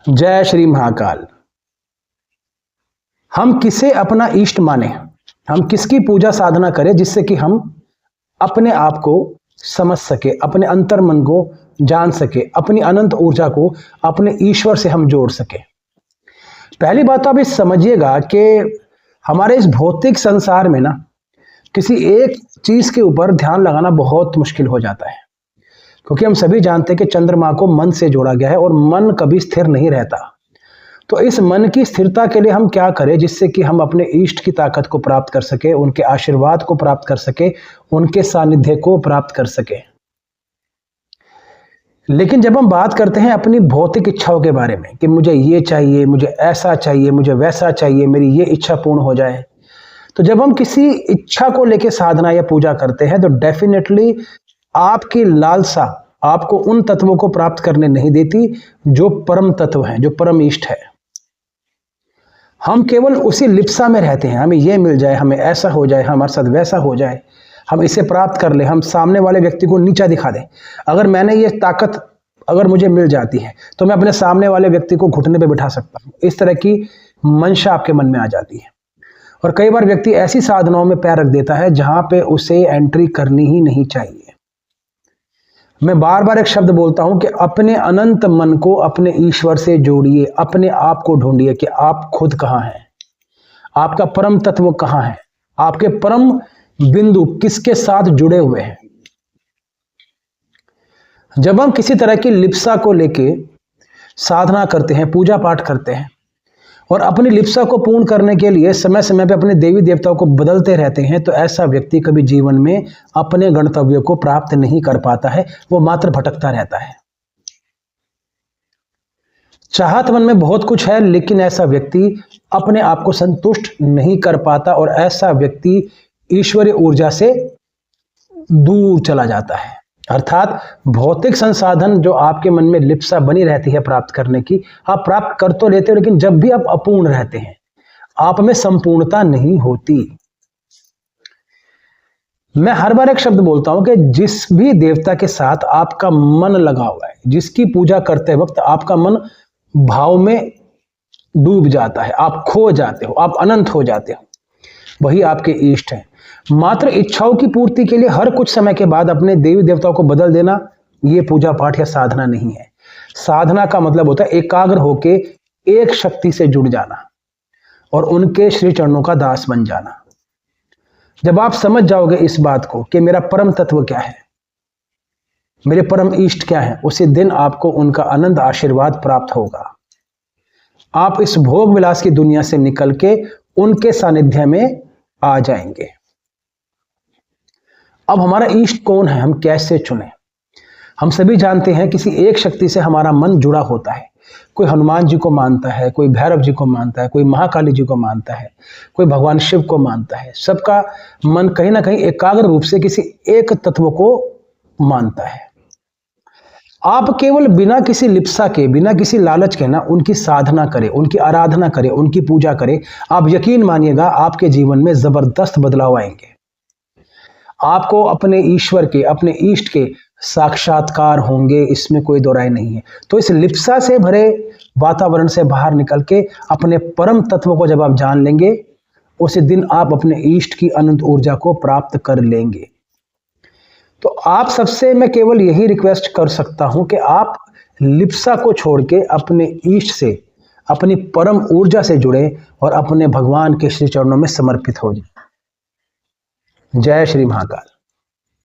जय श्री महाकाल। हम किसे अपना इष्ट माने, हम किसकी पूजा साधना करें जिससे कि हम अपने आप को समझ सके, अपने अंतर्मन को जान सके, अपनी अनंत ऊर्जा को अपने ईश्वर से हम जोड़ सके। पहली बात तो आप इस समझिएगा कि हमारे इस भौतिक संसार में ना किसी एक चीज के ऊपर ध्यान लगाना बहुत मुश्किल हो जाता है, क्योंकि हम सभी जानते हैं कि चंद्रमा को मन से जोड़ा गया है और मन कभी स्थिर नहीं रहता। तो इस मन की स्थिरता के लिए हम क्या करें जिससे कि हम अपने इष्ट की ताकत को प्राप्त कर सके, उनके आशीर्वाद को प्राप्त कर सके, उनके सानिध्य को प्राप्त कर सके। लेकिन जब हम बात करते हैं अपनी भौतिक इच्छाओं के बारे में कि मुझे ये चाहिए, मुझे ऐसा चाहिए, मुझे वैसा चाहिए, मेरी ये इच्छा पूर्ण हो जाए, तो जब हम किसी इच्छा को लेकर साधना या पूजा करते हैं तो डेफिनेटली आपकी लालसा आपको उन तत्वों को प्राप्त करने नहीं देती जो परम तत्व हैं, जो परम इष्ट है। हम केवल उसी लिप्सा में रहते हैं, हमें ये मिल जाए, हमें ऐसा हो जाए, हमारे साथ वैसा हो जाए, हम इसे प्राप्त कर ले, हम सामने वाले व्यक्ति को नीचा दिखा दें। अगर मैंने ये ताकत अगर मुझे मिल जाती है तो मैं अपने सामने वाले व्यक्ति को घुटने पे बिठा सकता हूँ। इस तरह की मंशा आपके मन में आ जाती है और कई बार व्यक्ति ऐसी साधनाओं में पैर रख देता है जहां पे उसे एंट्री करनी ही नहीं चाहिए। मैं बार बार एक शब्द बोलता हूं कि अपने अनंत मन को अपने ईश्वर से जोड़िए, अपने आप को ढूंढिए कि आप खुद कहां हैं, आपका परम तत्व कहां है, आपके परम बिंदु किसके साथ जुड़े हुए हैं। जब हम किसी तरह की लिप्सा को लेके साधना करते हैं, पूजा पाठ करते हैं और अपनी लिप्सा को पूर्ण करने के लिए समय समय पे अपने देवी देवताओं को बदलते रहते हैं, तो ऐसा व्यक्ति कभी जीवन में अपने गंतव्य को प्राप्त नहीं कर पाता है, वो मात्र भटकता रहता है। चाहत मन में बहुत कुछ है लेकिन ऐसा व्यक्ति अपने आप को संतुष्ट नहीं कर पाता और ऐसा व्यक्ति ईश्वरीय ऊर्जा से दूर चला जाता है। अर्थात भौतिक संसाधन जो आपके मन में लिप्सा बनी रहती है प्राप्त करने की, आप प्राप्त कर तो लेते हो लेकिन जब भी आप अपूर्ण रहते हैं, आप में संपूर्णता नहीं होती। मैं हर बार एक शब्द बोलता हूं कि जिस भी देवता के साथ आपका मन लगा हुआ है, जिसकी पूजा करते वक्त आपका मन भाव में डूब जाता है, आप खो जाते हो, आप अनंत हो जाते हो, वही आपके इष्ट हैं। मात्र इच्छाओं की पूर्ति के लिए हर कुछ समय के बाद अपने देवी देवताओं को बदल देना, यह पूजा पाठ या साधना नहीं है। साधना का मतलब होता है एकाग्र होके एक शक्ति से जुड़ जाना और उनके श्री चरणों का दास बन जाना। जब आप समझ जाओगे इस बात को कि मेरा परम तत्व क्या है, मेरे परम इष्ट क्या है, उसी दिन आपको उनका अनंत आशीर्वाद प्राप्त होगा। आप इस भोग विलास की दुनिया से निकल के उनके सानिध्य में आ जाएंगे। अब हमारा इष्ट कौन है, हम कैसे चुने? हम सभी जानते हैं किसी एक शक्ति से हमारा मन जुड़ा होता है। कोई हनुमान जी को मानता है, कोई भैरव जी को मानता है, कोई महाकाली जी को मानता है, कोई भगवान शिव को मानता है। सबका मन कहीं ना कहीं एकाग्र रूप से किसी एक तत्व को मानता है। आप केवल बिना किसी लिप्सा के, बिना किसी लालच के ना उनकी साधना करें, उनकी आराधना करें, उनकी पूजा करें, आप यकीन मानिएगा आपके जीवन में जबरदस्त बदलाव आएंगे। आपको अपने ईश्वर के, अपने इष्ट के साक्षात्कार होंगे, इसमें कोई दो राय नहीं है। तो इस लिप्सा से भरे वातावरण से बाहर निकल के अपने परम तत्व को जब आप जान लेंगे, उसी दिन आप अपने इष्ट की अनंत ऊर्जा को प्राप्त कर लेंगे। तो आप सबसे मैं केवल यही रिक्वेस्ट कर सकता हूं कि आप लिप्सा को छोड़ के अपने इष्ट से, अपनी परम ऊर्जा से जुड़े और अपने भगवान के श्री चरणों में समर्पित हो जाए। जय श्री महाकाल।